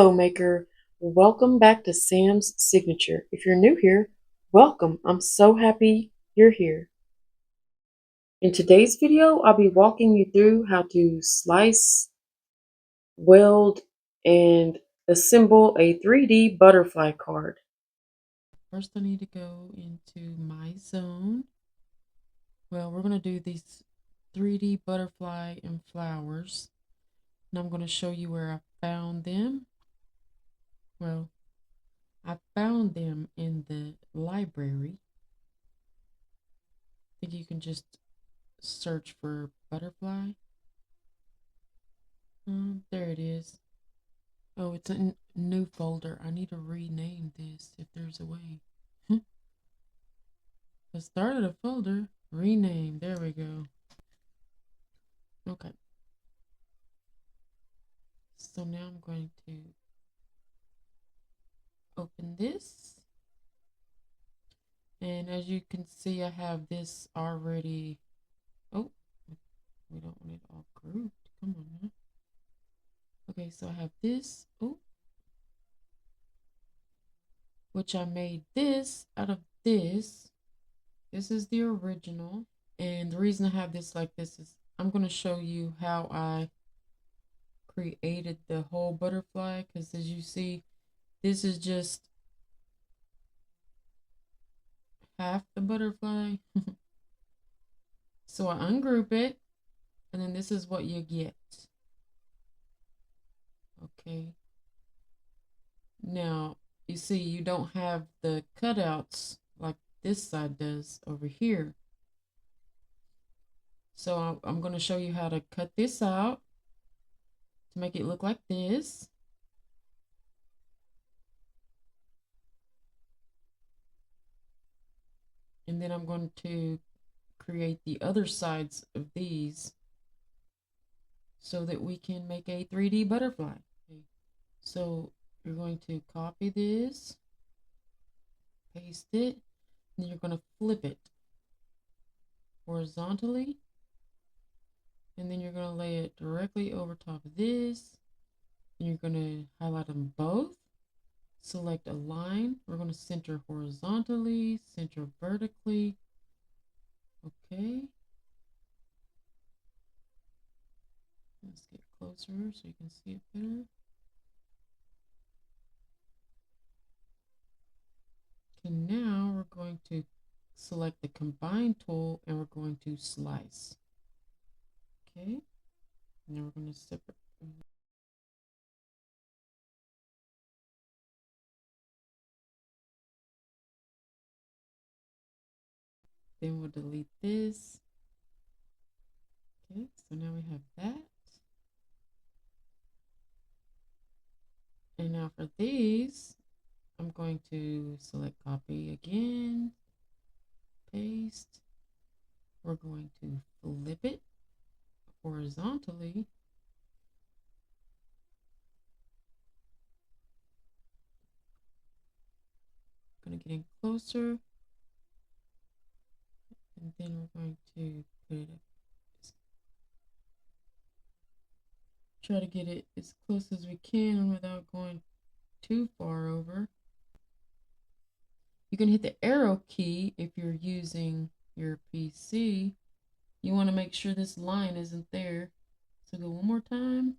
Hello, Maker. Welcome back to Sam's Signature. If you're new here, welcome. I'm so happy you're here. In today's video, I'll be walking you through how to slice, weld, and assemble a 3D butterfly card. First, I need to go into my zone. Well, we're going to do these 3D butterfly and flowers. And I'm going to show you where I found them. Well, I found them in the library. I think you can just search for butterfly. There it is. Oh, it's a new folder. I need to rename this if there's a way. I started a folder. Rename. There we go. Okay. So now I'm going to open this. And as you can see, I have this already. Oh, we don't want it all grouped. Come on now. Okay, so I have this. Oh, which I made this out of this. This is the original. And the reason I have this like this is I'm going to show you how I created the whole butterfly. Because as you see, this is just half the butterfly. So I ungroup it. And then this is what you get. Okay. Now, you see, you don't have the cutouts like this side does over here. So I'm going to show you how to cut this out to make it look like this. And then I'm going to create the other sides of these so that we can make a 3D butterfly. Okay. So you're going to copy this, paste it, and you're going to flip it horizontally. And then you're going to lay it directly over top of this. And you're going to highlight them both. Select a line. We're going to center horizontally, center vertically. Okay. Let's get closer so you can see it better. Okay, now we're going to select the combine tool and we're going to slice. Okay. Now we're going to separate. Then we'll delete this. Okay, so now we have that. And now for these, I'm going to select copy again, paste. We're going to flip it horizontally. Going to get in closer. And then we're going to put it up. Try to get it as close as we can without going too far over. You can hit the arrow key if you're using your PC. You want to make sure this line isn't there. So go one more time.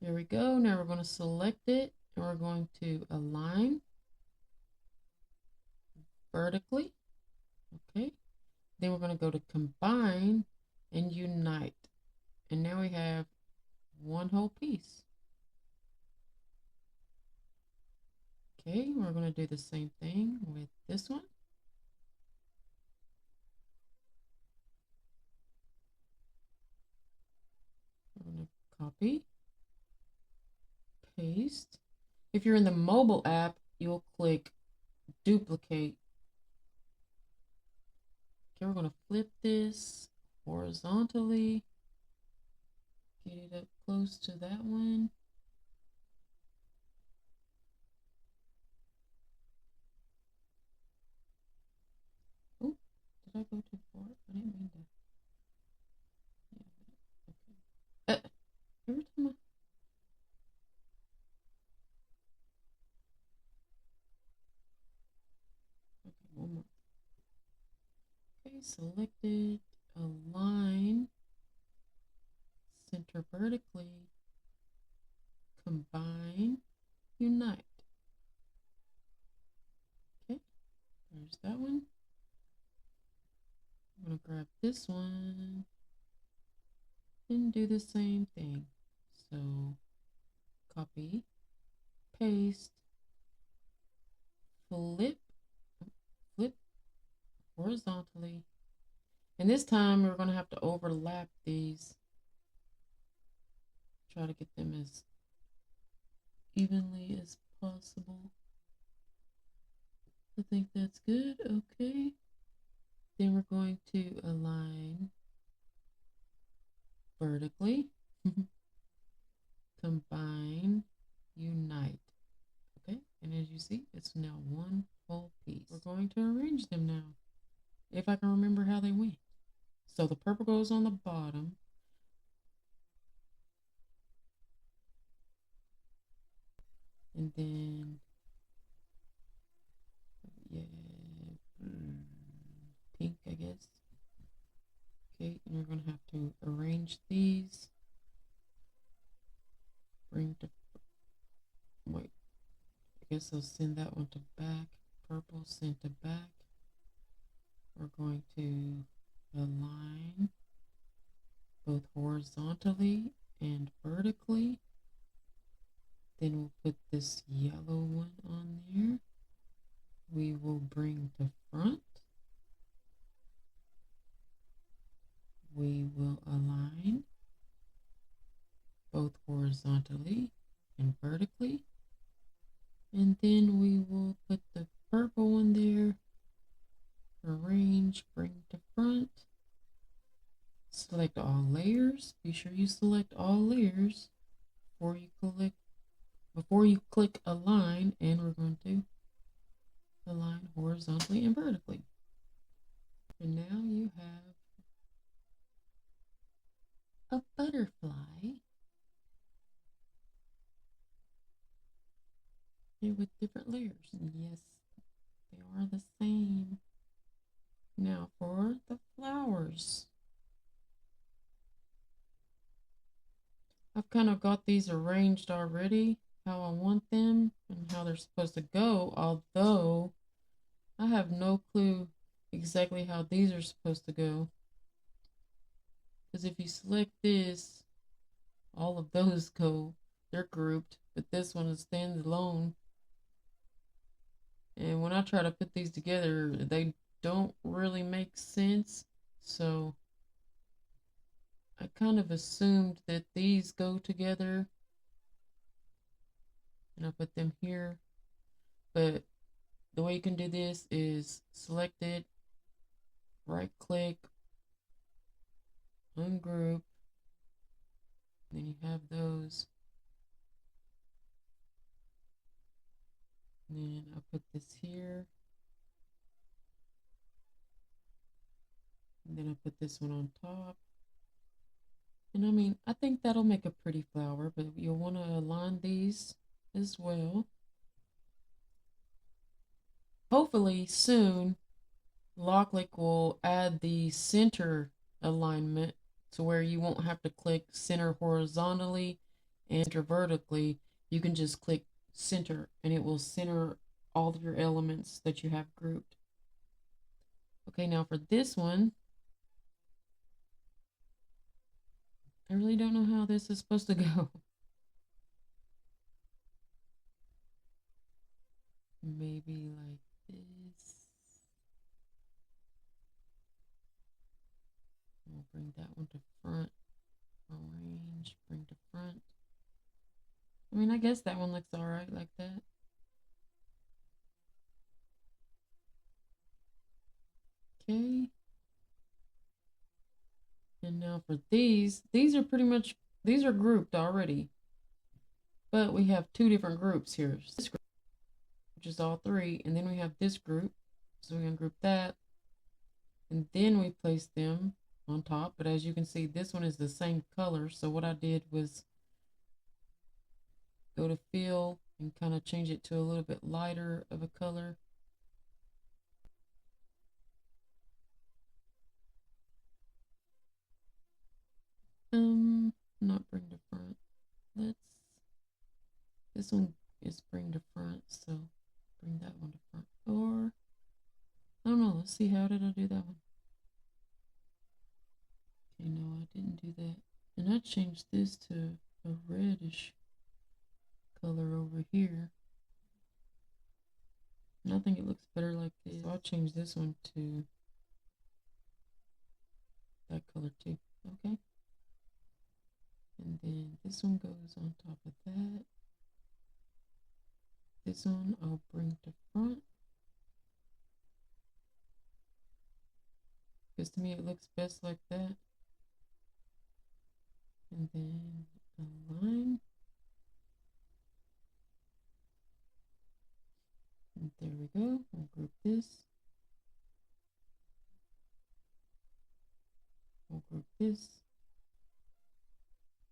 There we go. Now we're going to select it and we're going to align vertically. Okay. Then we're going to go to combine and unite. And now we have one whole piece. Okay, we're going to do the same thing with this one. We're going to copy, paste. If you're in the mobile app, you'll click duplicate. Okay, we're going to flip this horizontally. Get it up close to that one. Oh, did I go too far? I didn't mean to. Yeah, okay. Every time selected, align, center vertically, combine, unite. Okay, there's that one. I'm gonna grab this one and do the same thing. So copy, paste, flip, flip horizontally. And this time we're gonna have to overlap these. Try to get them as evenly as possible. I think that's good. Okay. Then we're going to align vertically, combine, unite. Okay, and as you see, it's now one whole piece. We're going to arrange them now, if I can remember how they went. So the purple goes on the bottom. And then, yeah, pink, I guess. Okay, and we're going to have to arrange these. Bring to, wait, I guess I'll send that one to back. Purple sent to back. We're going to align both horizontally and vertically. Then we'll put this yellow one on there. We will bring to front. We will align both horizontally and vertically. And then we will put the purple one there. Arrange, bring to front. Select all layers. Be sure you select all layers before you click align, and we're going to align horizontally and vertically. And now you have a butterfly with different layers. And yes, they are the same. Now for the flowers. I've kind of got these arranged already, how I want them and how they're supposed to go, although I have no clue exactly how these are supposed to go. Because if you select this, all of those go, they're grouped, but this one stands alone. And when I try to put these together, they don't really make sense. So I kind of assumed that these go together. And I put them here. But the way you can do this is select it, right click, ungroup, then you have those. And then I'll put this here. And then I'll put this one on top. And I mean, I think that'll make a pretty flower, but you'll want to align these as well. Hopefully soon, Loklik will add the center alignment to where you won't have to click center horizontally and center vertically. You can just click center and it will center all of your elements that you have grouped. Okay, now for this one, I really don't know how this is supposed to go. Maybe like this. We'll bring that one to front. Arrange, bring to front. I mean, I guess that one looks all right like that. Okay. And now for these are pretty much, these are grouped already. But we have two different groups here. This group, which is all three, and then we have this group. So we're gonna group that. And then we place them on top. But as you can see, this one is the same color. So what I did was go to fill and kind of change it to a little bit lighter of a color. This one is bring to front, so bring that one to front. Or, I don't know, let's see, how did I do that one? Okay, no, I didn't do that. And I changed this to a reddish color over here. And I think it looks better like this. So I'll change this one to that color too, okay? And then this one goes on top of that. This one I'll bring to front. Because to me it looks best like that. And then a line. And there we go. We'll group this. We'll group this.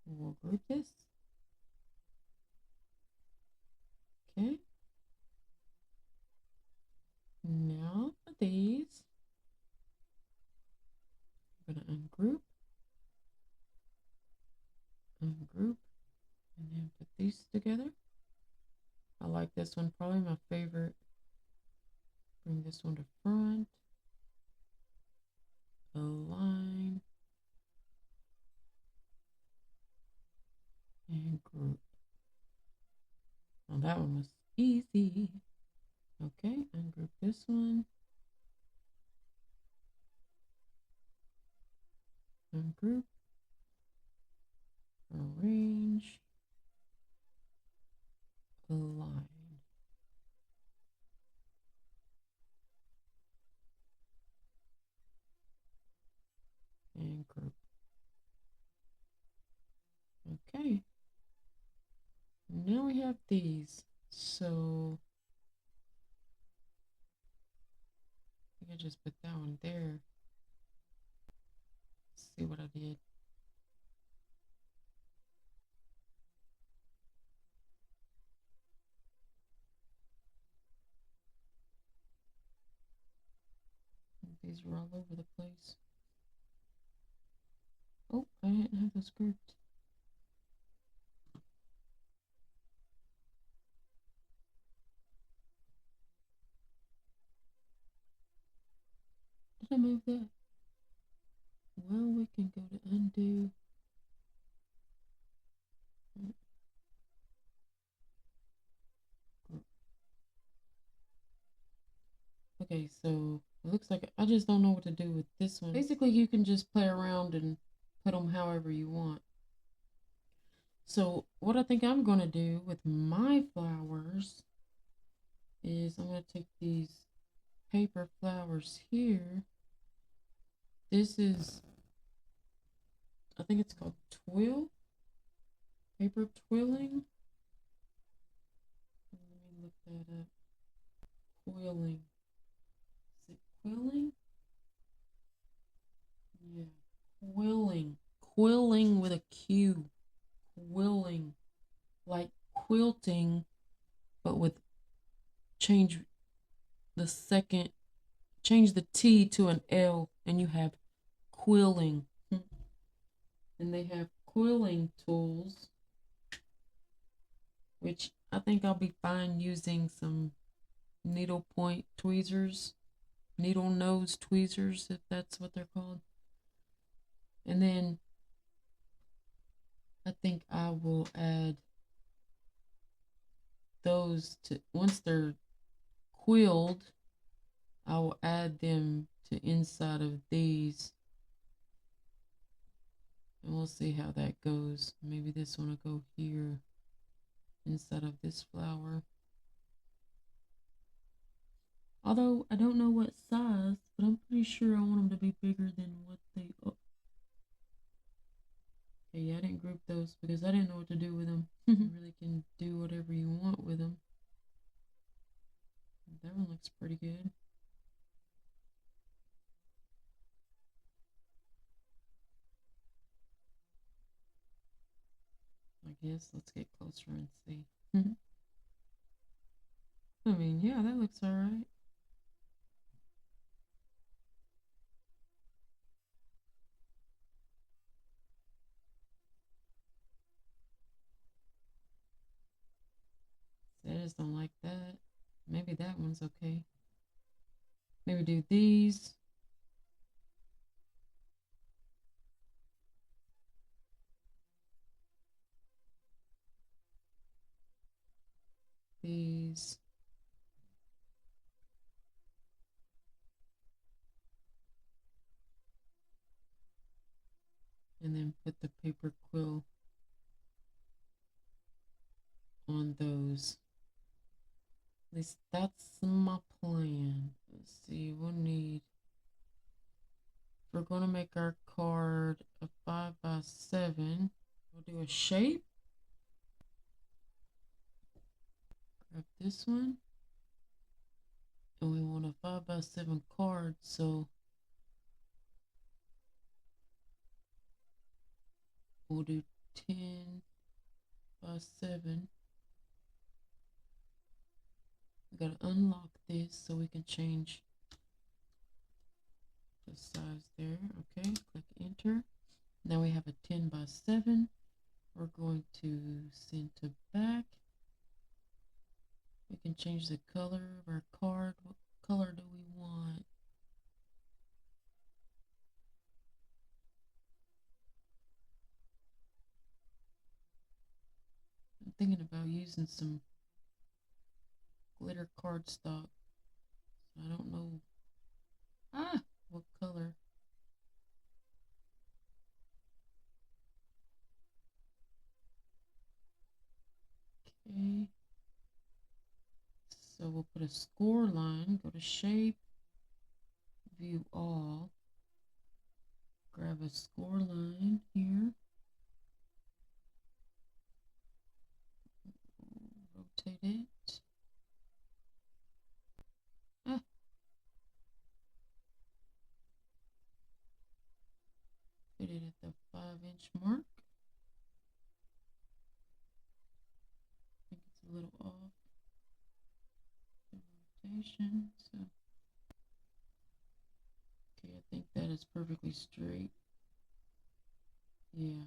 We'll group this. Okay. Now for these, I'm going to ungroup, ungroup, and then put these together. I like this one, probably my favorite. Bring this one to front. Align. And group. Now that one was easy. Okay, ungroup this one. Ungroup. Arrange. Align. And group. Okay. Now we have these. So I think I just put that one there. Let's see what I did. These were all over the place. Oh, I didn't have those grouped. Did I move that? Well, we can go to undo. Okay, so it looks like I just don't know what to do with this one. Basically, you can just play around and put them however you want. So what I think I'm going to do with my flowers is I'm going to take these paper flowers here. This is, I think it's called twill, paper twilling. Let me look that up. Quilling. Is it quilling? Yeah, quilling. Quilling with a Q. Quilling. Like quilting, but with change the second, change the T to an L, and you have quilling. And they have quilling tools, which I think I'll be fine using some needle point tweezers, needle nose tweezers, if that's what they're called. And then I think I will add those to, once they're quilled, I will add them to inside of these. And we'll see how that goes. Maybe this one will go here instead of this flower. Although I don't know what size, but I'm pretty sure I want them to be bigger than what they are. Okay, yeah, I didn't group those because I didn't know what to do with them. You really can do whatever you want with them. That one looks pretty good. I guess let's get closer and see. I mean, yeah, that looks all right. Maybe that one's okay. Maybe do these. These. And then put the paper quill on those. At least that's my plan. Let's see, we'll need, if we're going to make our card a 5x7, we'll do a shape. Grab this one. And we want a 5x7 card, so we'll do 10x7. We gotta unlock this so we can change the size there. Okay, click enter. Now we have a 10x7. We're going to center back. We can change the color of our card. What color do we want? I'm thinking about using some glitter cardstock. So I don't know what color. Okay. So we'll put a score line, go to shape, view all, grab a score line here, rotate it. Ah, put it at the 5-inch mark. I think it's a little off the rotation. So, okay, I think that is perfectly straight. Yeah,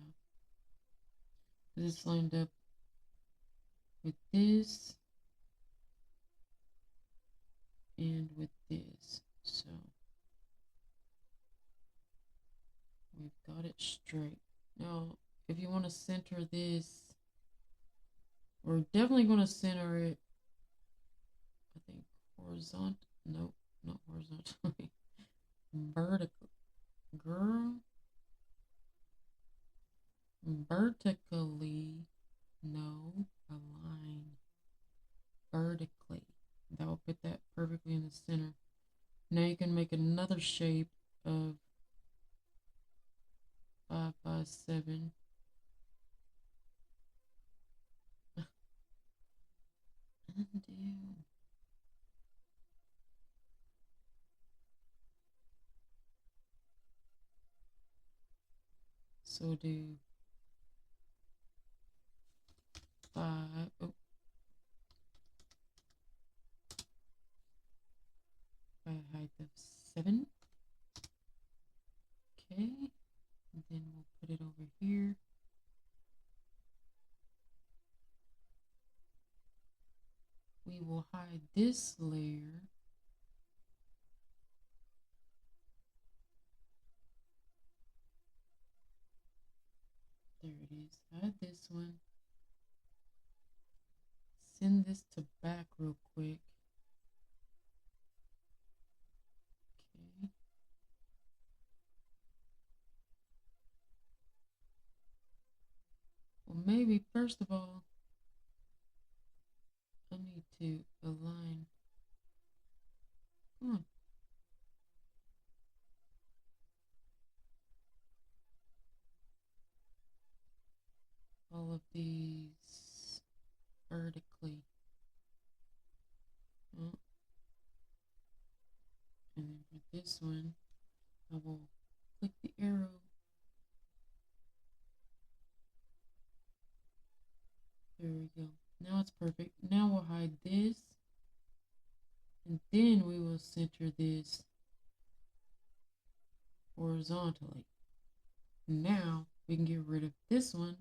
this lined up with this and with this. So we've got it straight. Now, if you want to center this, we're definitely going to center it, I think, horizontal. Nope, not horizontally. Vertical. Girl. Vertically. No, align. Vertically. That will put that perfectly in the center. Now you can make another shape of 5x7. Undo. So do 5. Oh, by a height of 7. Okay. And then we'll put it over here. We will hide this layer. There it is. Hide this one. Send this to back real quick. Okay. Well, maybe first of all, I need to align. Come on. All of these vertically. Oh. And then for this one, I will click the arrow. There we go. Now it's perfect. Now we'll hide this. And then we will center this horizontally. Now we can get rid of this one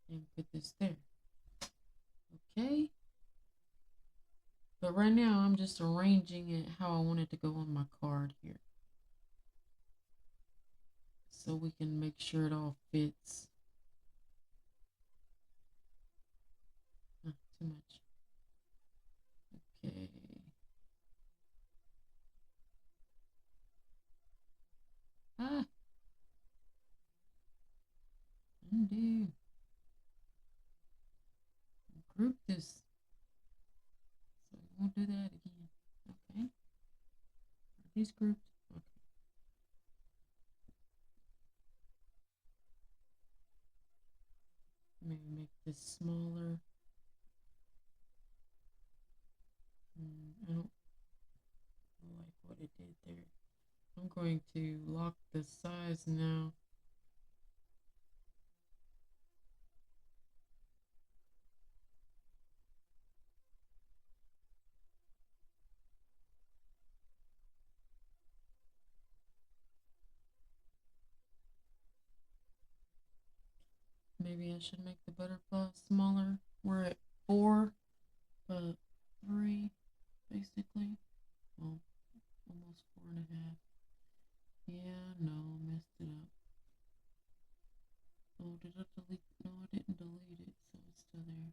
and put this there. Okay. But right now I'm just arranging it how I want it to go on my card here. So we can make sure it all fits. Too much. Okay. Ah, undo. Group this. So we won't do that again. Okay. Are these grouped? Okay. Maybe make this smaller. I don't like what it did there. I'm going to lock the size now. Maybe I should make the butterfly smaller. We're at 4, 3, basically. Well, almost 4.5. Yeah, no, messed it up. Oh, did I delete? No, I didn't delete it, so it's still there.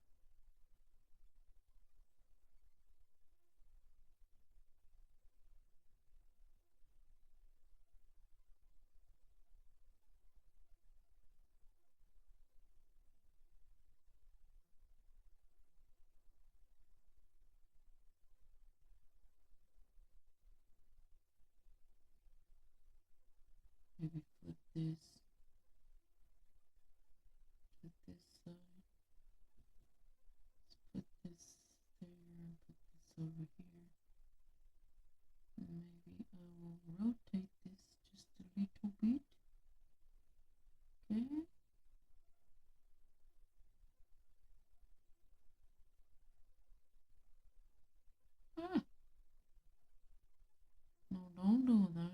Maybe flip this. Flip this side. Let's put this there and put this over here. Maybe I will rotate this just a little bit. Okay. Ah, no, don't do that.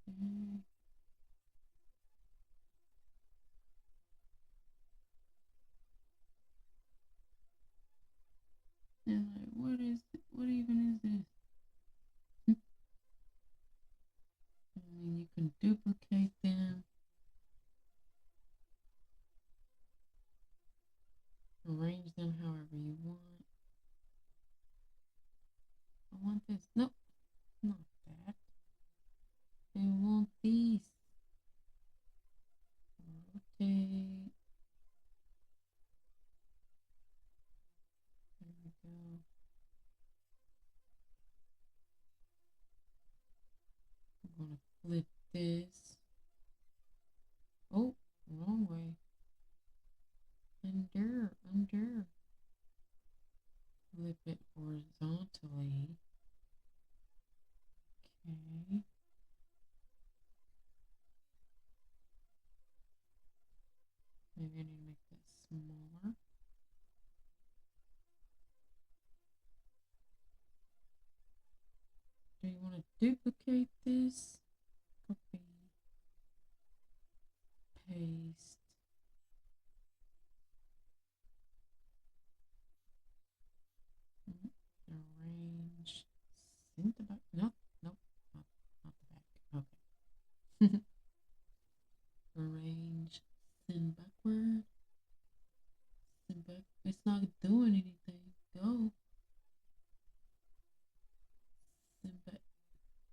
Okay. And like, what is it? What even is this? I mean, you can duplicate them, arrange them however you want. I want this. Nope, not that. I want these. Rotate. There we go. I'm gonna flip this. Oh, wrong way. Under. Flip it horizontally. Okay. Maybe I need to make that smaller. Do you want to duplicate this? Copy. Paste. Arrange. Send the back. Nope. Not the back. Okay. Arrange. Send backward. Send back. It's not doing anything. Go. Send back.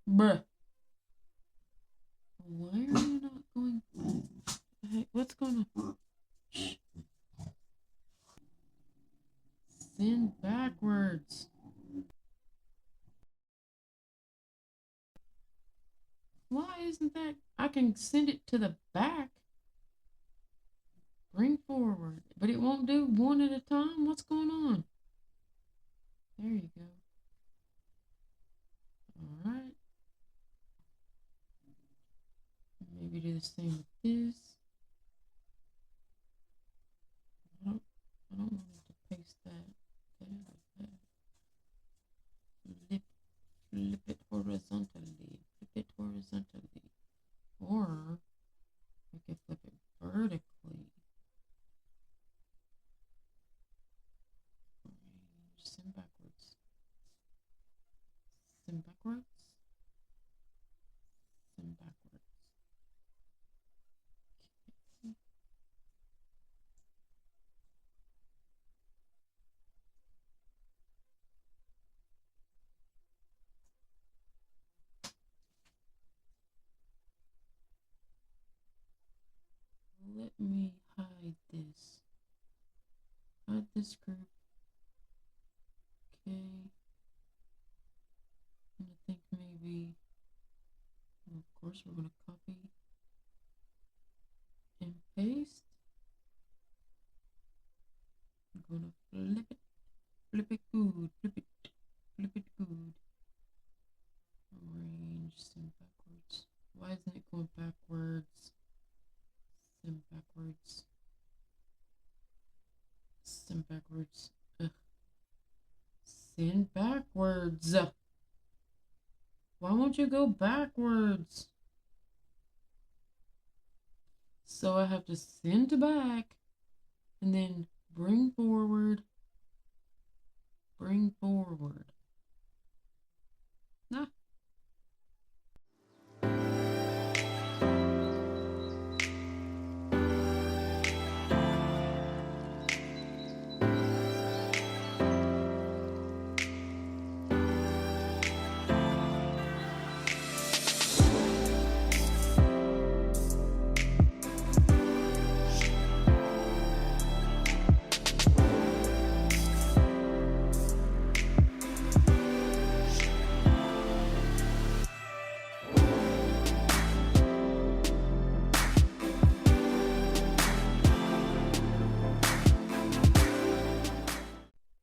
Bruh. Why are you not going? Hey, what's going on? Shh. Send backwards. Why isn't that? I can send it to the back. Bring forward. But it won't do one at a time? What's going on? There you go. Alright. Maybe do the same with this. I don't want it to paste that there like that. Flip it horizontally. Flip it horizontally. Or I could flip it vertically. Send backwards. Send backwards. Let me hide this. Hide this group. Okay. And I think maybe, well, of course, we're going to copy and paste. I'm going to flip it good, flip it good. Arrange, send backwards. Why isn't it going backwards? Send backwards. Send backwards. Ugh. Send backwards. Why won't you go backwards? So I have to send back and then bring forward. Bring forward. Nah.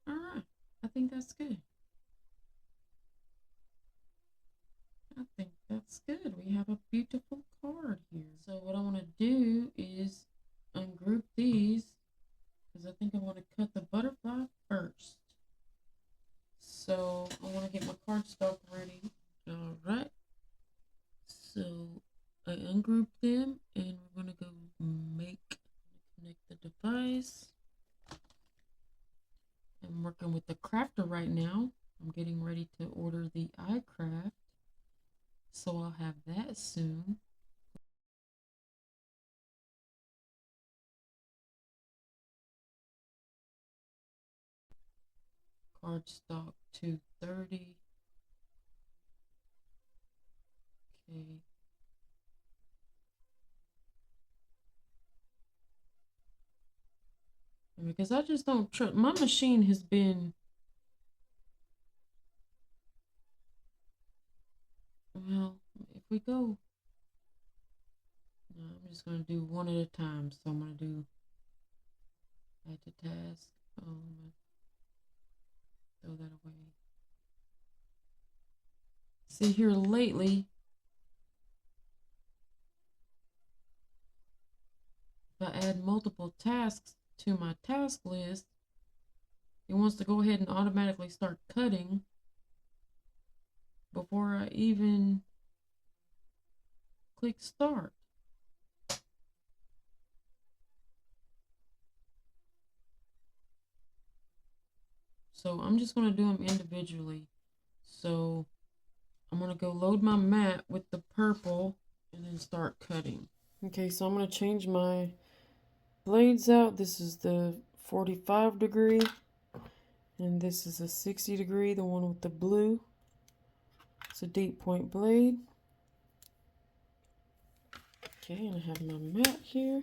Alright, I think that's good. I think that's good. We have a beautiful card here. So what I want to do is ungroup these because I think I want to cut the butterfly first. So I want to get my cardstock ready. Alright. So I ungroup them and we're going to go connect the device. I'm working with the crafter right now. I'm getting ready to order the iCraft. So I'll have that soon. Cardstock 230. Okay. And because I just don't trust, my machine has been, well, if we go, no, I'm just going to do one at a time. So I'm going to do add to task. Oh, I'm going to throw that away. See, here lately, if I add multiple tasks to my task list, it wants to go ahead and automatically start cutting before I even click start. So I'm just going to do them individually. So I'm going to go load my mat with the purple and then start cutting. Okay, so I'm going to change my blades out. This is the 45 degree and this is a 60 degree, the one with the blue. It's a deep point blade. Okay, and I have my mat here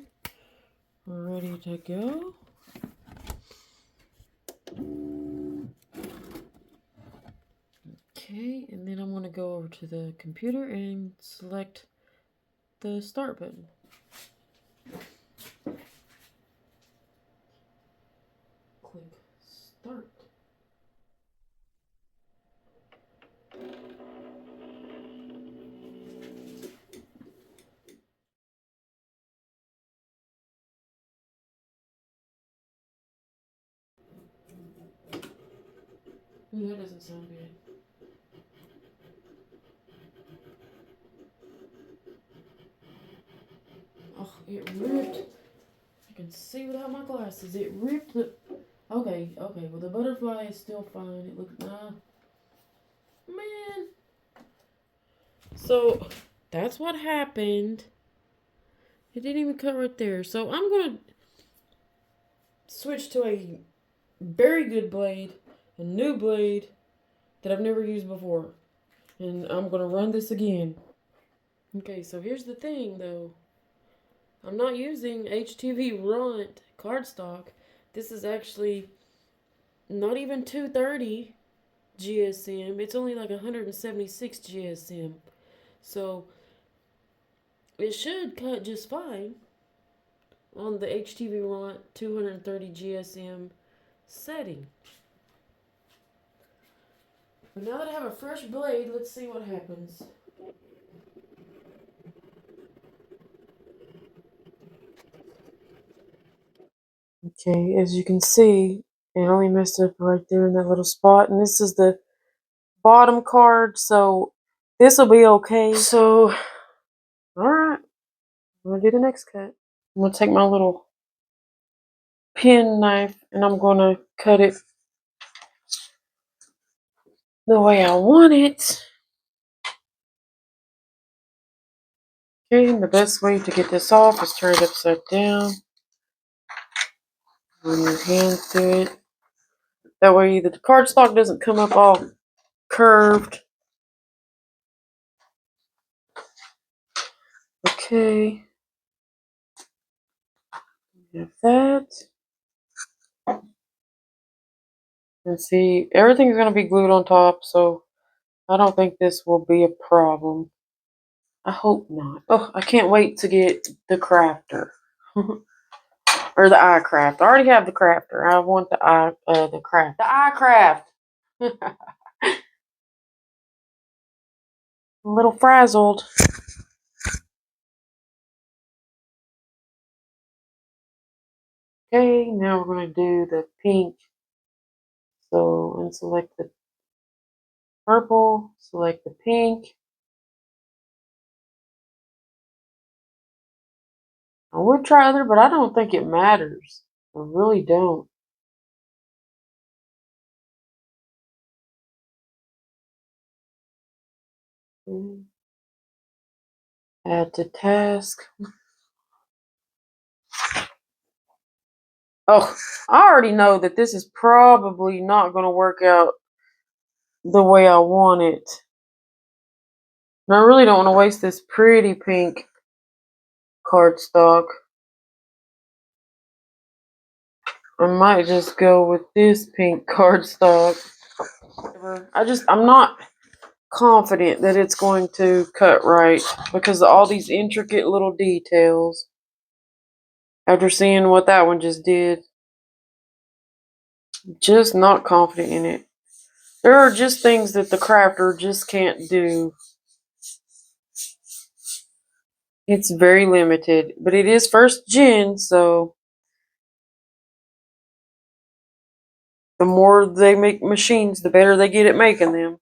ready to go. Okay, and then I'm going to go over to the computer and select the start button. Click start. Ooh, that doesn't sound good. Oh, it ripped. I can see without my glasses. It ripped the... Okay, well the butterfly is still fine. It looks... Man. So that's what happened. It didn't even cut right there. So I'm going to switch to a very good blade, a new blade that I've never used before. And I'm going to run this again. Okay, so here's the thing though. I'm not using HTV Runt cardstock. This is actually not even 230 GSM. It's only like 176 GSM. So it should cut just fine on the HTV Runt 230 GSM setting. But now that I have a fresh blade, let's see what happens. Okay, as you can see, it only messed up right there in that little spot. And this is the bottom card, so this will be okay. So, alright, I'm going to do the next cut. I'm going to take my little pen knife and I'm going to cut it the way I want it. Okay, and the best way to get this off is turn it upside down. Run your hand through it. That way the cardstock doesn't come up all curved. Okay. Have that. And see, everything's going to be glued on top, so I don't think this will be a problem. I hope not. Oh, I can't wait to get the crafter. Or the iCraft. I already have the crafter. I want the craft. The iCraft. A little frazzled. Okay, now we're going to do the pink. So, and select the purple, select the pink. I would try other, but I don't think it matters. I really don't. Add to task. Oh, I already know that this is probably not going to work out the way I want it. And I really don't want to waste this pretty pink cardstock. I might just go with this pink cardstock. I'm not confident that it's going to cut right because of all these intricate little details. After seeing what that one just did, just not confident in it. There are just things that the crafter just can't do. It's very limited, but it is first gen, so the more they make machines, the better they get at making them.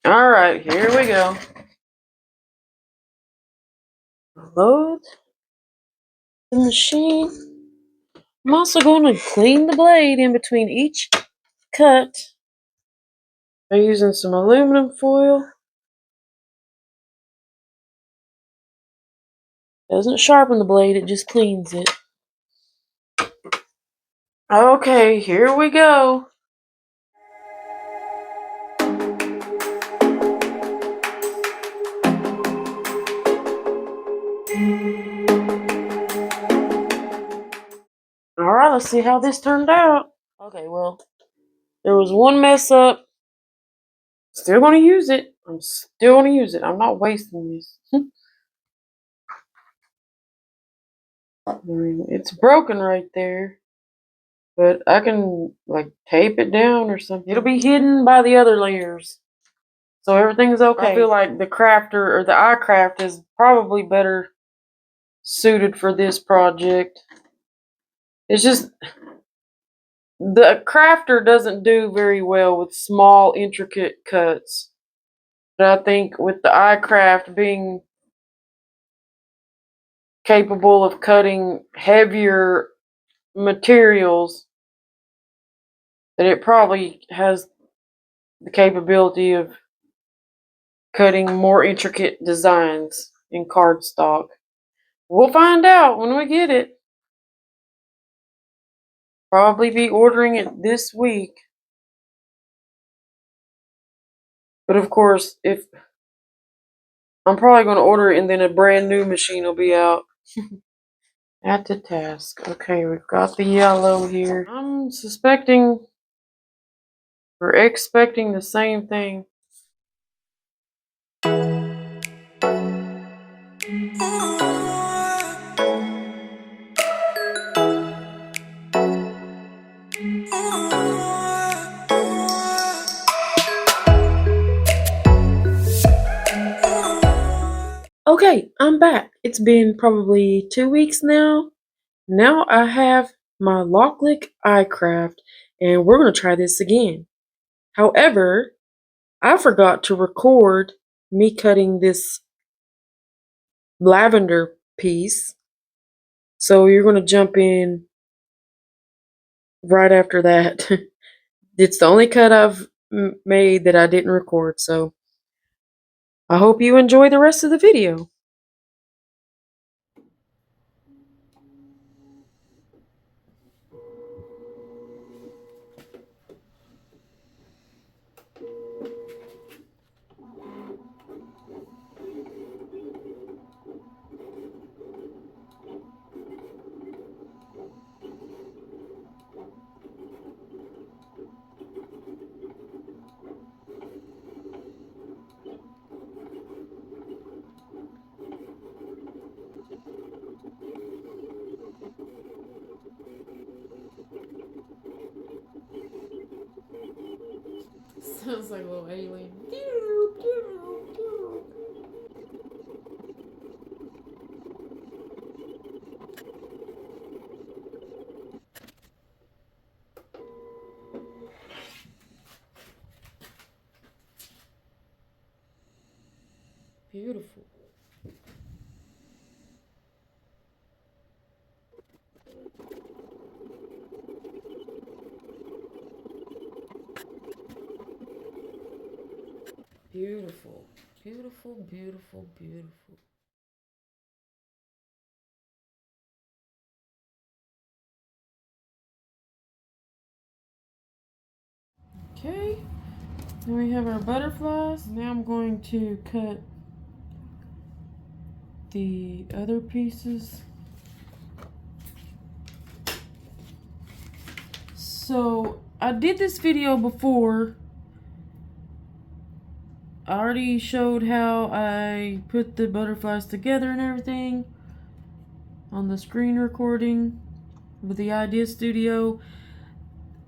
Alright, here we go. Load the machine. I'm also going to clean the blade in between each cut by using some aluminum foil. Doesn't sharpen the blade, it just cleans it. Okay, here we go. Alright, let's see how this turned out. Okay, well, there was one mess up. Still going to use it. I'm still going to use it. I'm not wasting this. It's broken right there. But I can, like, tape it down or something. It'll be hidden by the other layers. So everything's okay. I feel like the crafter or the iCraft is probably better suited for this project. It's just the crafter doesn't do very well with small, intricate cuts. But I think with the iCraft being capable of cutting heavier materials, that it probably has the capability of cutting more intricate designs in cardstock. We'll find out when we get it. Probably be ordering it this week. But of course, if I'm probably going to order it and then a brand new machine will be out. Add to task. Okay, we've got the yellow here. I'm suspecting or expecting the same thing. Okay, I'm back. It's been probably 2 weeks now. Now I have my Loklik iCraft, and we're going to try this again. However, I forgot to record me cutting this lavender piece, so you're going to jump in right after that. It's the only cut I've made that I didn't record, so I hope you enjoy the rest of the video. Sounds like a little alien. Beautiful. Beautiful. Beautiful, beautiful, beautiful. Okay, then we have our butterflies. Now I'm going to cut the other pieces. So I did this video before. I already showed how I put the butterflies together and everything on the screen recording with the IdeaStudio.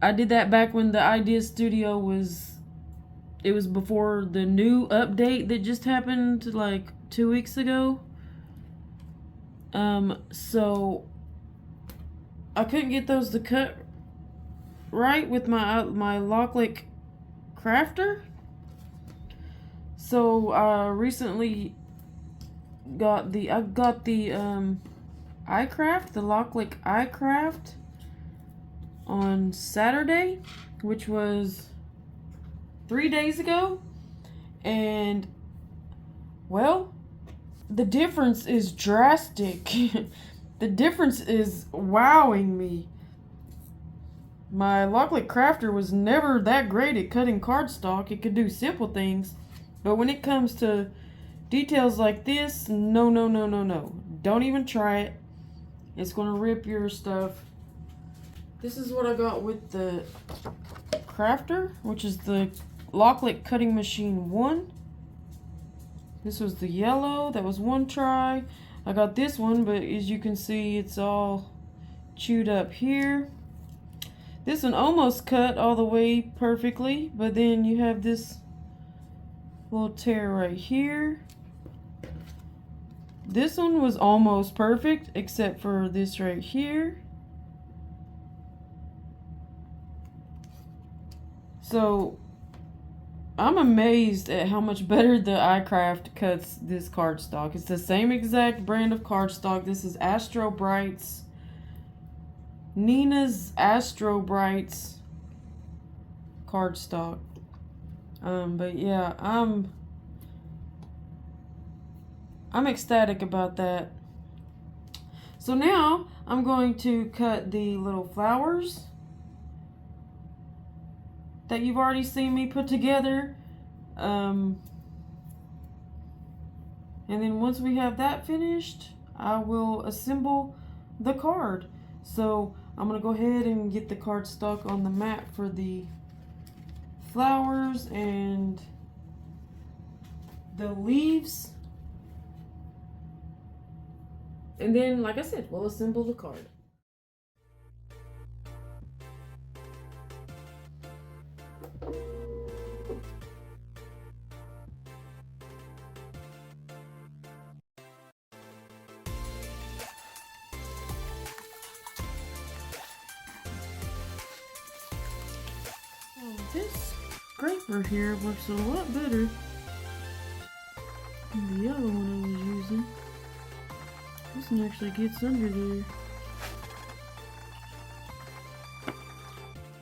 I did that back when the IdeaStudio was before the new update that just happened like 2 weeks ago. So I couldn't get those to cut right with my Loklik crafter. So I recently got the iCraft, the Loklik iCraft on Saturday, which was 3 days ago, and well, the difference is drastic. The difference is wowing me. My Loklik crafter was never that great at cutting cardstock. It could do simple things, but when it comes to details like this, no, no, no, no, no. Don't even try it. It's gonna rip your stuff. This is what I got with the crafter, which is the Loklik Cutting Machine 1. This was the yellow. That was one try. I got this one, but as you can see, it's all chewed up here. This one almost cut all the way perfectly, but then you have this little tear right here. This one was almost perfect, except for this right here. So I'm amazed at how much better the iCraft cuts this cardstock. It's the same exact brand of cardstock. This is Astro Brights. Nina's Astro Brights cardstock. But yeah, I'm ecstatic about that. So now I'm going to cut the little flowers that you've already seen me put together. Um, and then once we have that finished, I will assemble the card. So I'm going to go ahead and get the cardstock on the mat for the flowers and the leaves. And then, like I said, we'll assemble the card. This scraper here works a lot better than the other one I was using. This one actually gets under there.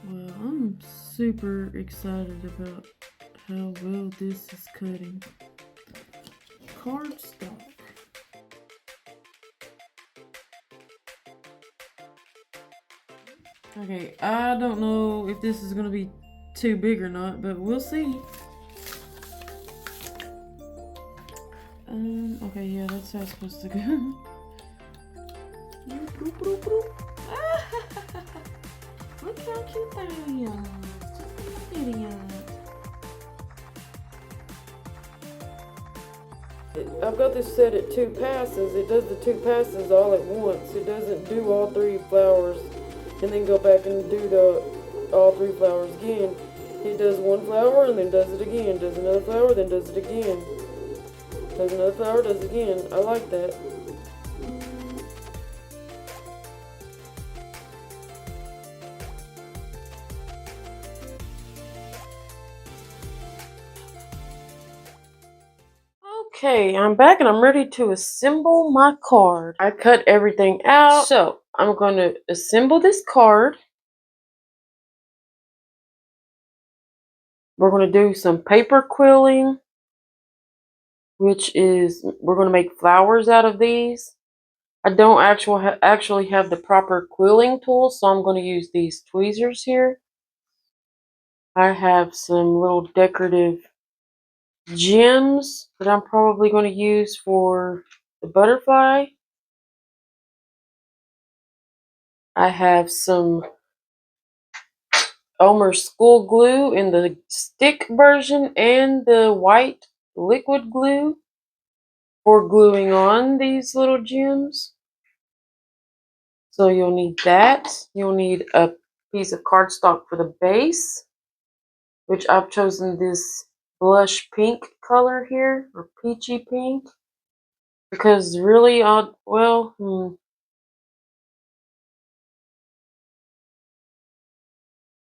Well, I'm super excited about how well this is cutting. Cardstock. Okay, I don't know if this is going to be too big or not, but we'll see. Okay, yeah, that's how it's supposed to go. Look how cute that is. Just a little I've got this set at 2 passes. It does the 2 passes all at once. It doesn't do all 3 flowers and then go back and do all 3 flowers again. It does 1 flower and then does it again. Does another flower, then does it again. Does another flower, does it again. I like that. Okay, I'm back and I'm ready to assemble my card. I cut everything out, so I'm going to assemble this card. We're going to do some paper quilling, which is, we're going to make flowers out of these. I don't actually have the proper quilling tool, so I'm going to use these tweezers here. I have some little decorative gems that I'm probably going to use for the butterfly. I have some Elmer school glue in the stick version and the white liquid glue for gluing on these little gems. So you'll need that. You'll need a piece of cardstock for the base, which I've chosen this blush pink color here, or peachy pink, because really I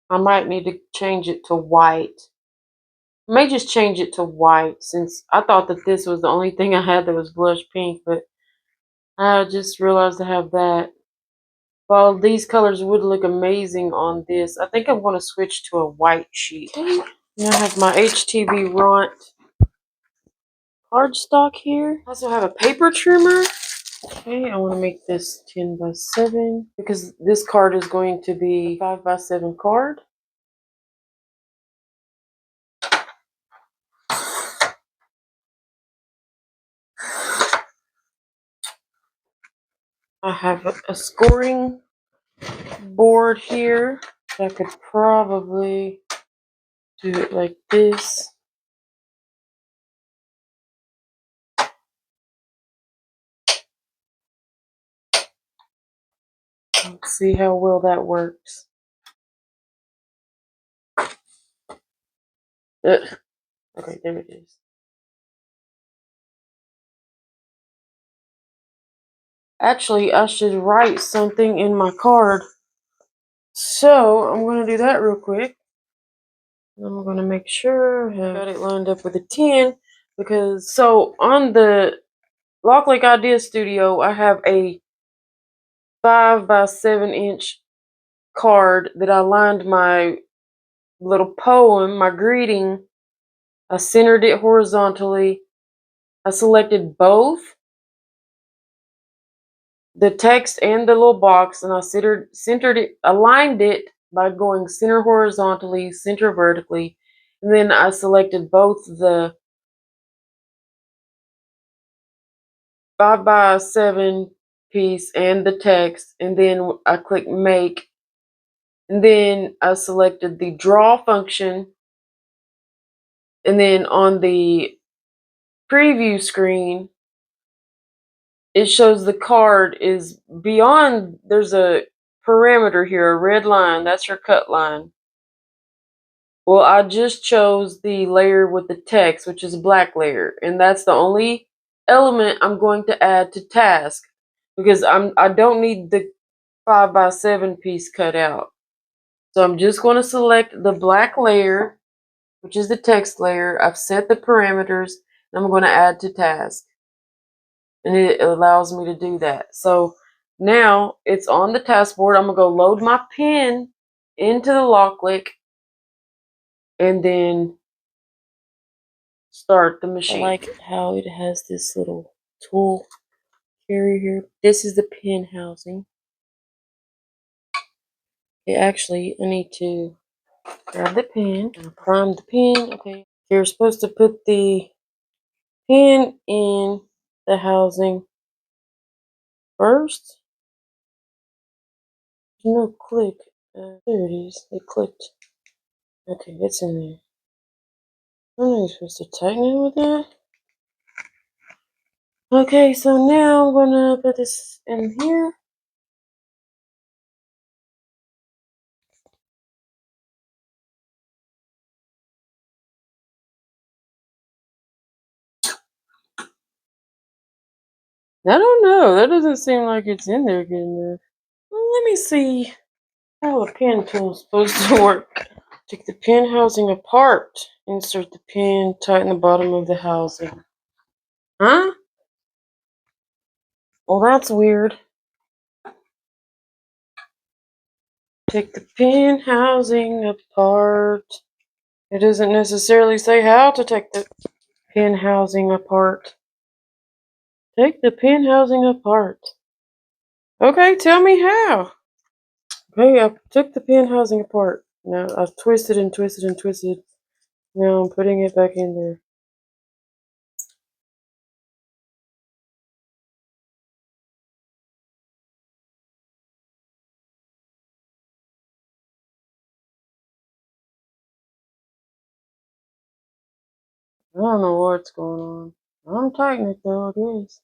might need to change it to white. I may just change it to white, since I thought that this was the only thing I had that was blush pink, but I just realized I have that. While these colors would look amazing on this, I think I'm going to switch to a white sheet. Okay. Now I have my HTV Ront cardstock here. I also have a paper trimmer. Okay, I want to make this 10 by 7 because this card is going to be 5 by 7 card. I have a scoring board here. I could probably do it like this. Let's see how well that works. Ugh. Okay, there it is. Actually, I should write something in my card. So I'm going to do that real quick. I'm going to make sure I got it lined up with a 10 because so on the Loklik IdeaStudio, I have a 5 by 7-inch card that I lined my little poem, my greeting I centered it horizontally. I selected both the text and the little box, and I centered it, aligned it by going center horizontally, center vertically, and then I selected both the 5x7 piece and the text, and then I clicked make, and then I selected the draw function, and then on the preview screen it shows the card is beyond, there's a parameter here, a red line, that's your cut line. Well, I just chose the layer with the text, which is a black layer, and that's the only element I'm going to add to task because I don't need the 5x7 piece cut out. So I'm just going to select the black layer, which is the text layer. I've set the parameters, and I'm going to add to task. And it allows me to do that. So now it's on the taskboard. I'm going to go load my pen into the Loklik and then start the machine. I like how it has this little tool carrier here. This is the pen housing. Okay, actually, I need to grab the pen and prime the pen. Okay, you're supposed to put the pen in the housing first. There's no click. There it is. It clicked. Okay, it's in there. Oh, you're supposed to tighten it with that? Okay, so now I'm gonna put this in here. I don't know. That doesn't seem like it's in there good enough. Well, let me see how the pen tool is supposed to work. Take the pen housing apart. Insert the pen. Tighten the bottom of the housing. Huh? Well, that's weird. Take the pen housing apart. It doesn't necessarily say how to take the pen housing apart. Take the pen housing apart. Okay, tell me how. Okay, I took the pen housing apart. Now I've twisted and twisted and twisted. Now I'm putting it back in there. I don't know what's going on. I'm tightening it though, I guess.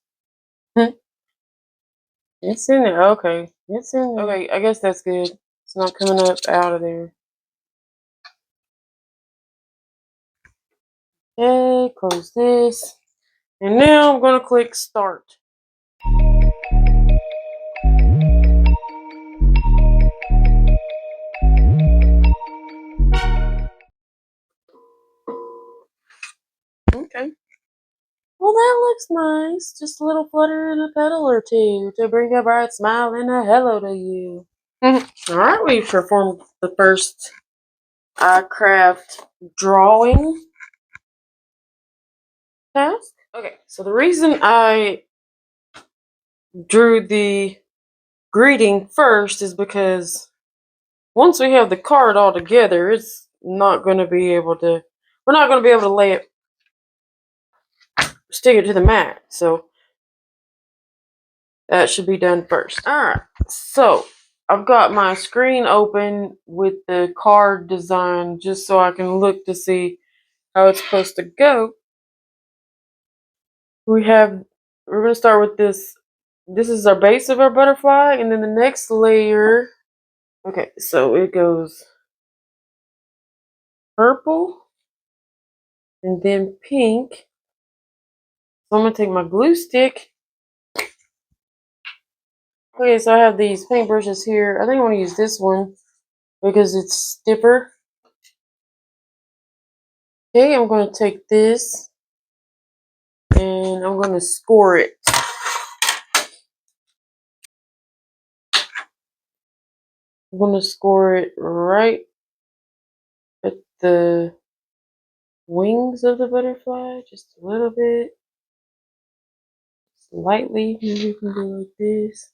It's in there. Okay, it's in there. Okay, I guess that's good. It's not coming up out of there. Okay, close this. And now I'm going to click start. Okay. Well, that looks nice. Just a little flutter and a petal or two to bring a bright smile and a hello to you. Alright, we performed the first iCraft drawing task. Okay, so the reason I drew the greeting first is because once we have the card all together, it's not going to be able to, we're not going to be able to lay it, stick it to the mat. So that should be done first. Alright, so I've got my screen open with the card design just so I can look to see how it's supposed to go. We're going to start with this. This is our base of our butterfly, and then the next layer. Okay, so it goes purple and then pink. So I'm going to take my glue stick. Okay, so I have these paintbrushes here. I think I want to use this one because it's stiffer. Okay, I'm going to take this and I'm going to score it. I'm going to score it right at the wings of the butterfly, just a little bit, slightly. Maybe you can go like this.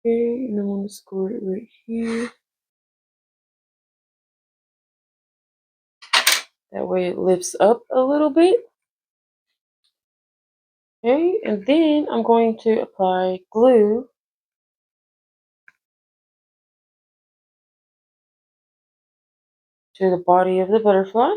Okay, and I'm going to score it right here. That way it lifts up a little bit. Okay, and then I'm going to apply glue to the body of the butterfly.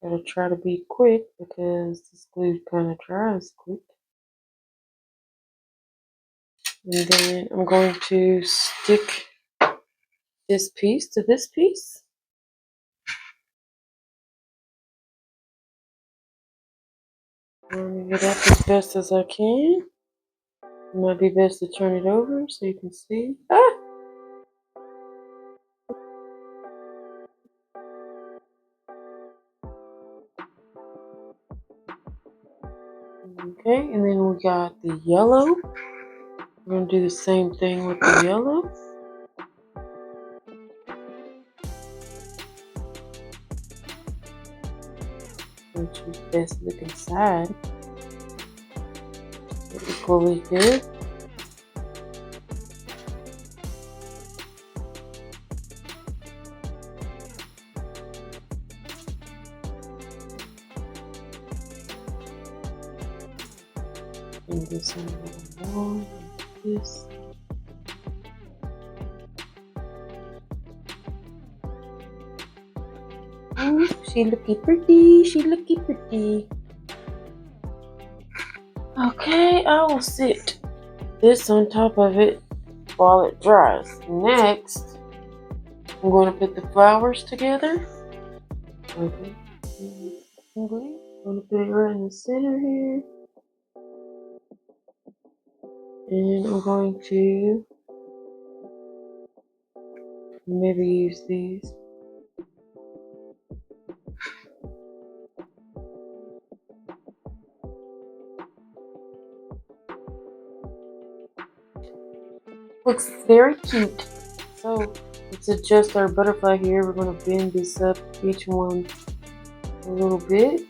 Gotta try to be quick because this glue kind of dries quick. And then I'm going to stick this piece to this piece. Warming it up as best as I can. It might be best to turn it over so you can see. Ah! Okay, and then we got the yellow. We're going to do the same thing with the yellow. Which is best looking side. Equally good. And this one a little more like this. Oh, she looking pretty. She looking pretty. Okay, I will sit this on top of it while it dries. Next, I'm going to put the flowers together. Okay. I'm going to put it right in the center here. And I'm going to maybe use these. Looks very cute. So let's adjust our butterfly here. We're going to bend this up, each one a little bit.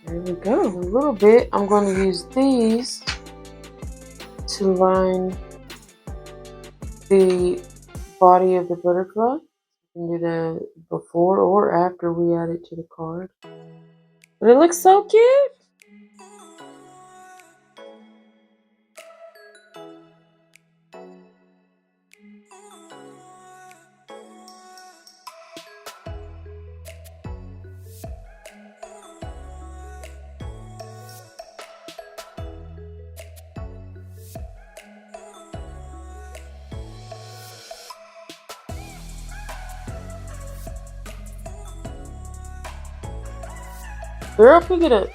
There we go, a little bit. I'm going to use these to line the body of the butterfly. You can do that before or after we add it to the card. But it looks so cute. Girl, pick it up.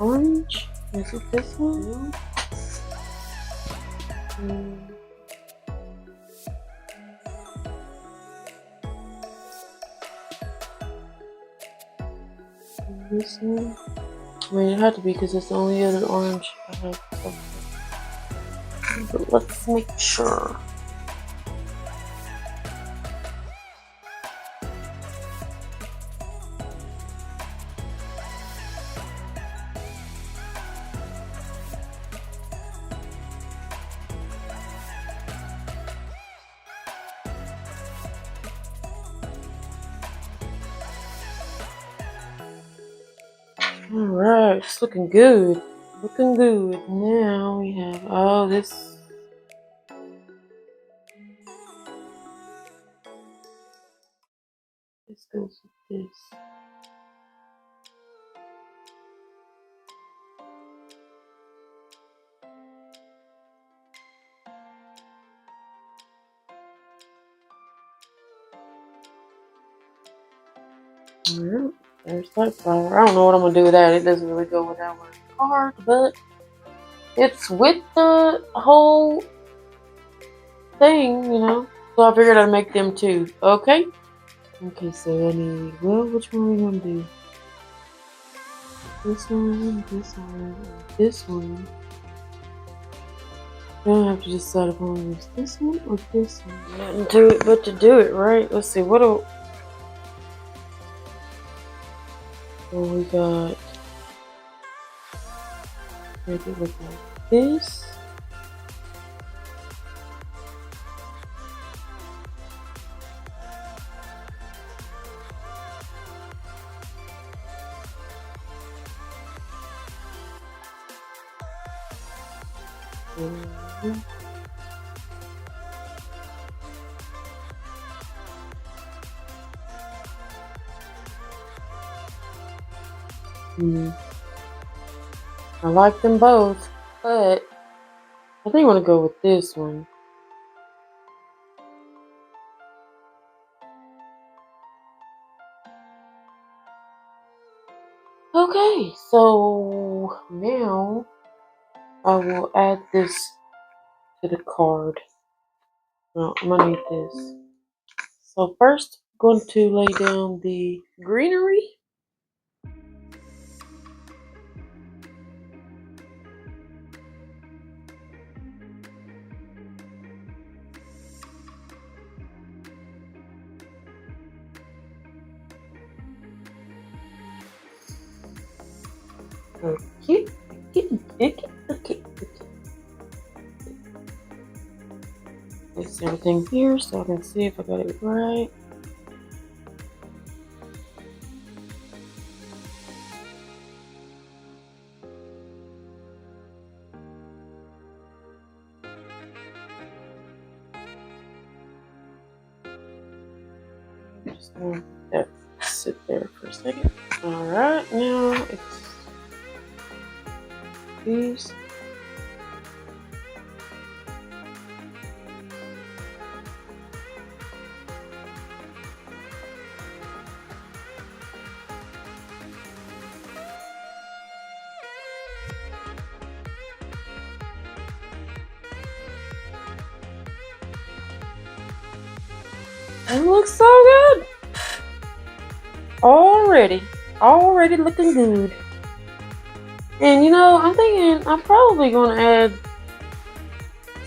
Orange. Is it this one? This one. I mean, it had to be because it's the only other orange I have. But let's make sure. Alright, it's looking good. Looking good. Now we have all this. This goes with this. Alright, there's that flower. I don't know what I'm gonna do with that. It doesn't really go with our card, but it's with the whole thing, you know. So I figured I'd make them too. Okay? Okay, so I need, well, which one are we gonna do? This one, this one, or this one. I don't have to decide if I want to use this one or this one. Nothing to it but to do it, right? Let's see, what do... Well, we got... Make it look like this. I like them both, but I think I want to go with this one. Okay, so now I will add this to the card. No, I'm gonna need this. So first, I'm going to lay down the greenery. Okay, okay. Place everything here so I can see if I got it right. Just gonna let that sit there for a second. Alright, now it's these. It looks so good! Already looking good. And you know, I'm thinking I'm probably gonna add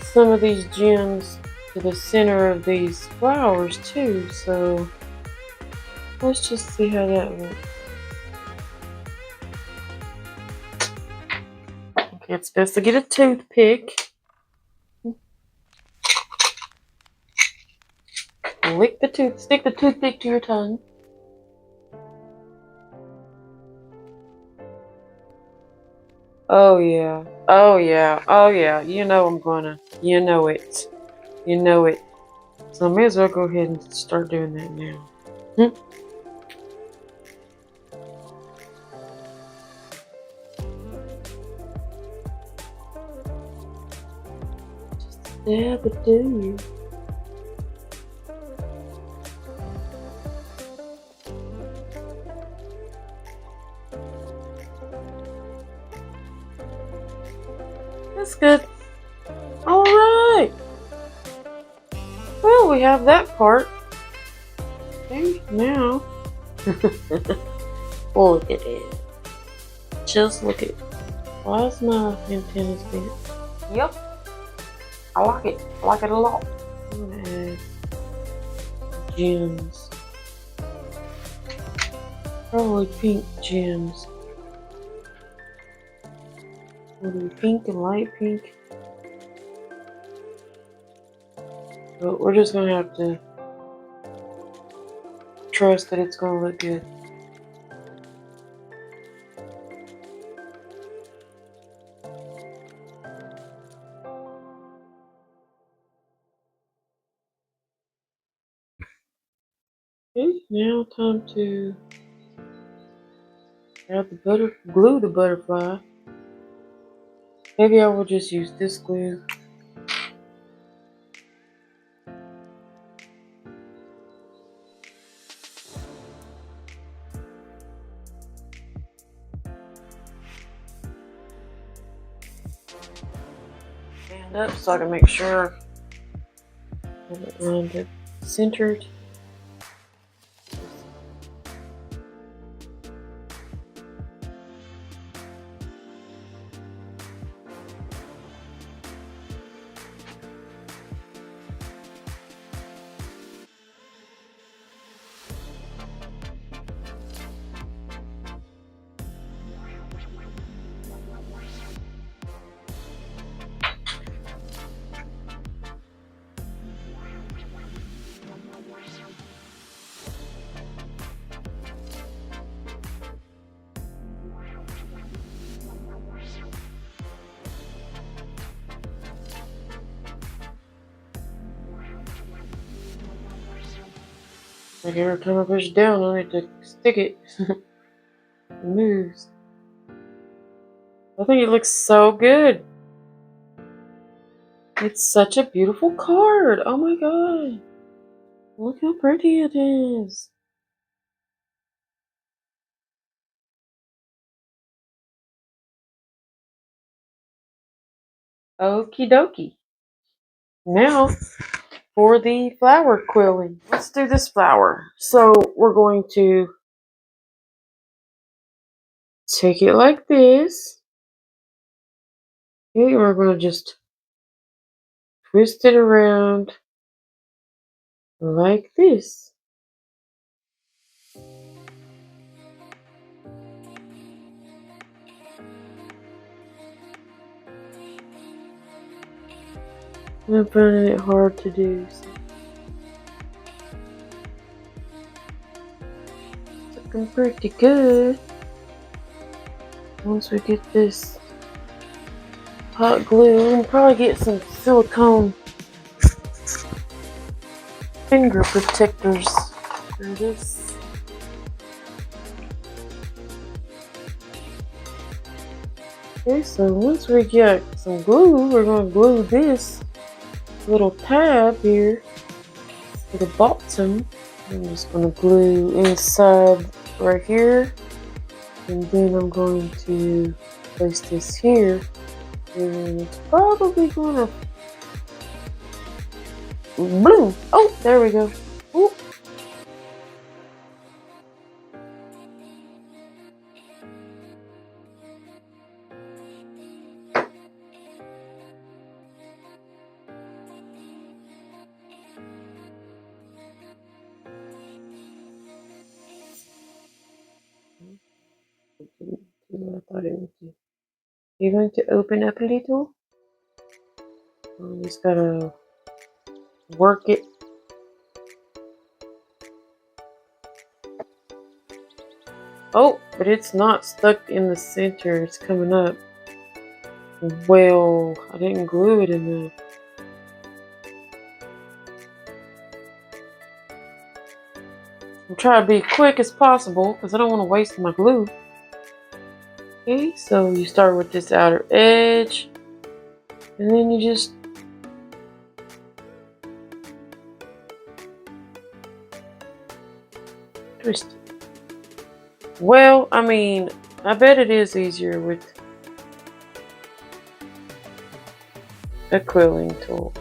some of these gems to the center of these flowers too, so let's just see how that looks. Okay, it's best to get a toothpick. Stick the toothpick to your tongue. Oh yeah, oh yeah, oh yeah, you know I'm gonna, you know it. So I may as well go ahead and start doing that now. Just a dab of do. That's good. Alright. Well, we have that part. Okay, now. Well, look at it. Just look at it. Why is my antennas bent? Yep. I like it. I like it a lot. I'm gonna add gems. Probably pink gems. Will be pink and light pink. But we're just gonna have to trust that it's gonna look good. Okay, now time to add glue the butterfly. Maybe I will just use this glue. Stand up so I can make sure Have it lined up, centered. Like every time I push down on it to stick it, it moves. I think it looks so good. It's such a beautiful card. Oh my god. Look how pretty it is. Okie dokie. Now for the flower quilling. Let's do this flower. So we're going to take it like this. Okay, and we're going to just twist it around like this. I'm finding it hard to do. So. It's looking pretty good. Once we get this hot glue, we'll probably get some silicone finger protectors for this. Okay, so once we get some glue, we're going to glue this little tab here to the bottom. I'm just going to glue inside right here, and then I'm going to place this here, and it's probably going to bloom. Oh, there we go. Ooh. I thought it would do. You're going to open up a little. You just gotta work it. Oh, but it's not stuck in the center. It's coming up. Well, I didn't glue it enough. I'm trying to be quick as possible because I don't want to waste my glue. Okay, so you start with this outer edge, and then you just twist it. Well, I mean, I bet it is easier with a quilling tool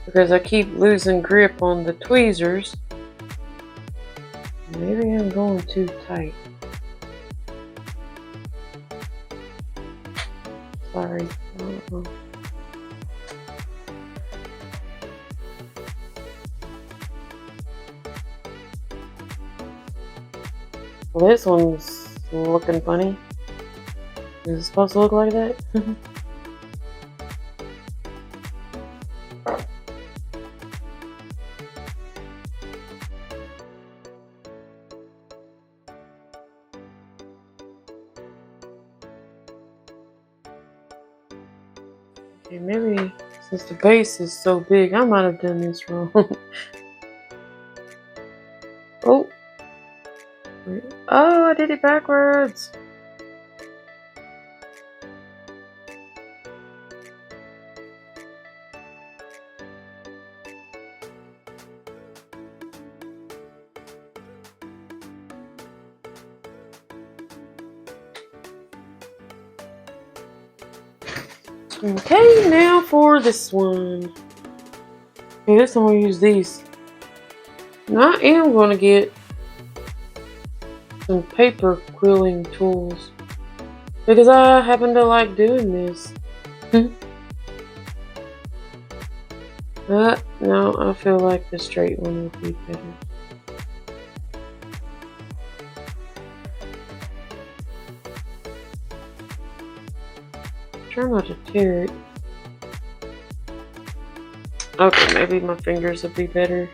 because I keep losing grip on the tweezers. Maybe I'm going too tight. Sorry. I don't know. Well, this one's looking funny. Is it supposed to look like that? Okay, maybe since the base is so big, I might have done this wrong. Oh. Oh, I did it backwards. Okay, now for this one. Okay, this time I'm gonna use these. Now I am gonna get some paper quilling tools because I happen to like doing this. No, I feel like the straight one would be better. Try not to tear it. Okay, maybe my fingers would be better.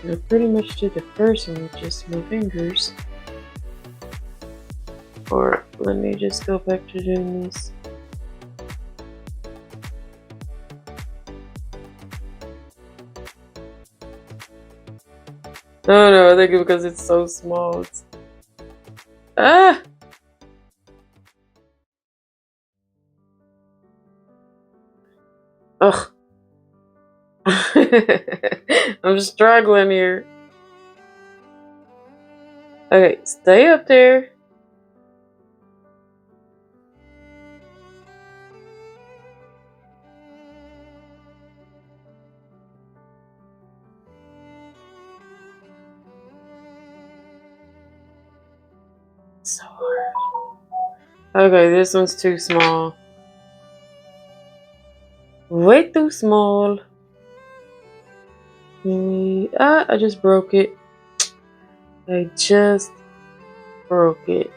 I pretty much did the first one with just my fingers. Or let me just go back to doing this. No, I think because it's so small. It's... Ah! Ugh. I'm struggling here. Okay, stay up there. So hard. Okay, this one's too small. Way too small. I just broke it. I just broke it.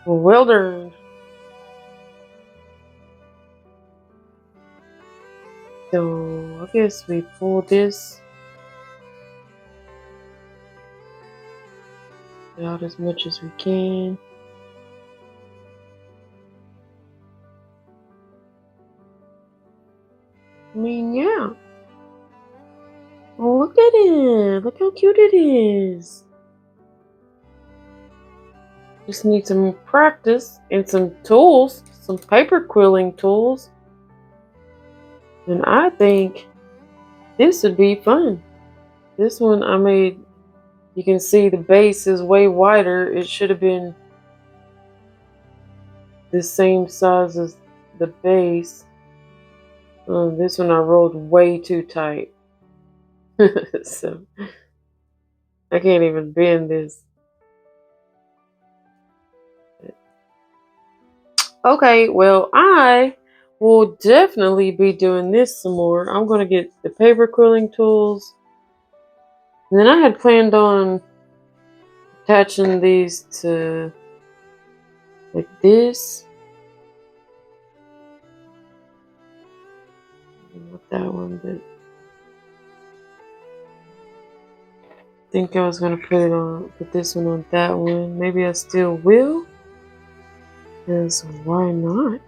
Well done. So I guess we pull this out as much as we can. I mean, yeah. Oh, look at it. Look how cute it is. Just need some practice and some tools, some paper quilling tools. And I think this would be fun. This one I made, you can see the base is way wider. It should have been the same size as the base. This one I rolled way too tight. So I can't even bend this. Okay, well, I will definitely be doing this some more. I'm going to get the paper quilling tools. And then I had planned on attaching these to like this. Not that one, but I think I was going to put this one on that one. Maybe I still will. Because why not?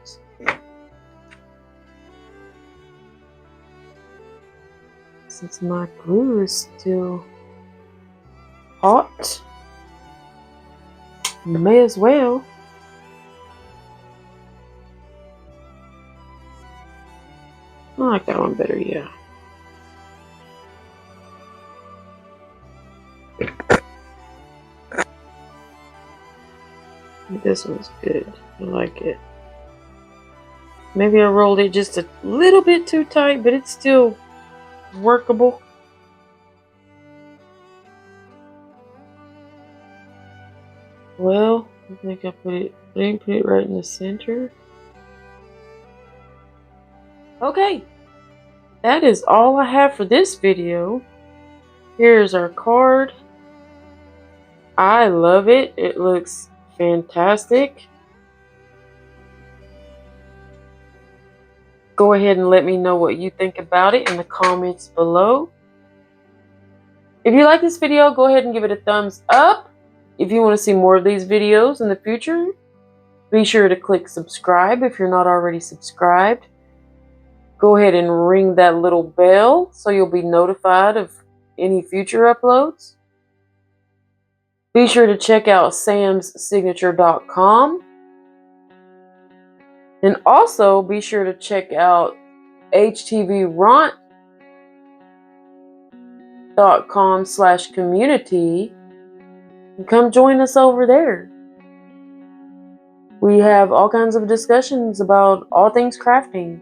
Since my glue is still hot, may as well. I like that one better, yeah. This one's good. I like it. Maybe I rolled it just a little bit too tight, but it's still workable. Well, I think I didn't put it right in the center. Okay, that is all I have for this video. Here's our card. I love it. It looks fantastic. Go ahead and let me know what you think about it in the comments below. If you like this video, go ahead and give it a thumbs up. If you want to see more of these videos in the future, be sure to click subscribe if you're not already subscribed. Go ahead and ring that little bell so you'll be notified of any future uploads. Be sure to check out samssignature.com. And also be sure to check out htvront.com/community and come join us over there. We have all kinds of discussions about all things crafting.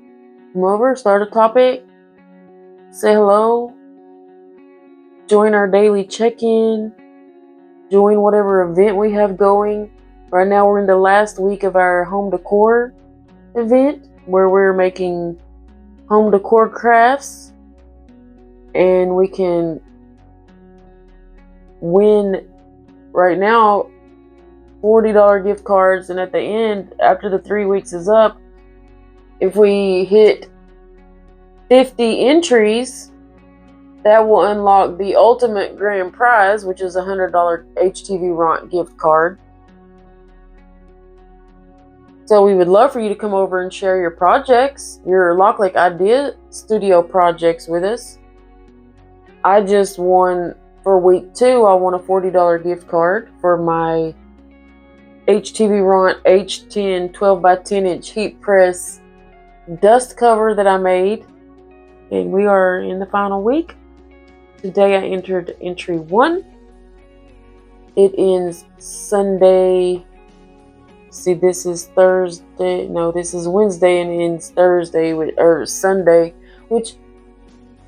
Come over, start a topic, say hello, join our daily check-in, join whatever event we have going. Right now we're in the last week of our home decor event where we're making home decor crafts, and we can win right now $40 gift cards, and at the end, after the 3 weeks is up, if we hit 50 entries, that will unlock the ultimate grand prize, which is a $100 HTV Ront gift card. So we would love for you to come over and share your projects, your Loklik IdeaStudio projects with us. I just won for week 2, I won a $40 gift card for my HTV Ront H10 12x10 inch heat press dust cover that I made. And we are in the final week. Today I entered entry 1. It ends Sunday. See, this is Thursday. No, this is Wednesday and ends Thursday or Sunday, which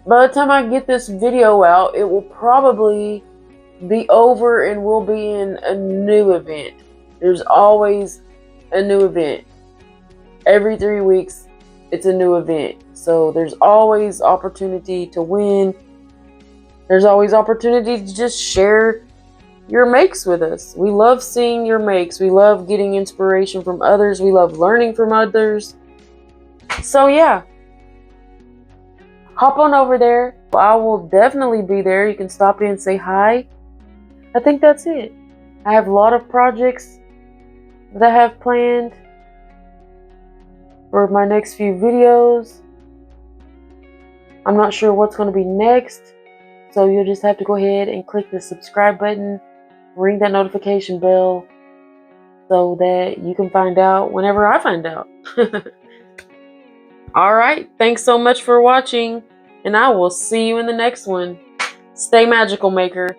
by the time I get this video out, it will probably be over and we'll be in a new event. There's always a new event. Every 3 weeks, it's a new event. So there's always opportunity to win. There's always opportunity to just share your makes with us. We love seeing your makes. We love getting inspiration from others. We love learning from others. So yeah, hop on over there. I will definitely be there. You can stop in and say hi. I think that's it. I have a lot of projects that I have planned for my next few videos. I'm not sure what's going to be next, so you'll just have to go ahead and click the subscribe button, ring that notification bell, so that you can find out whenever I find out. Alright, thanks so much for watching, and I will see you in the next one. Stay magical, maker.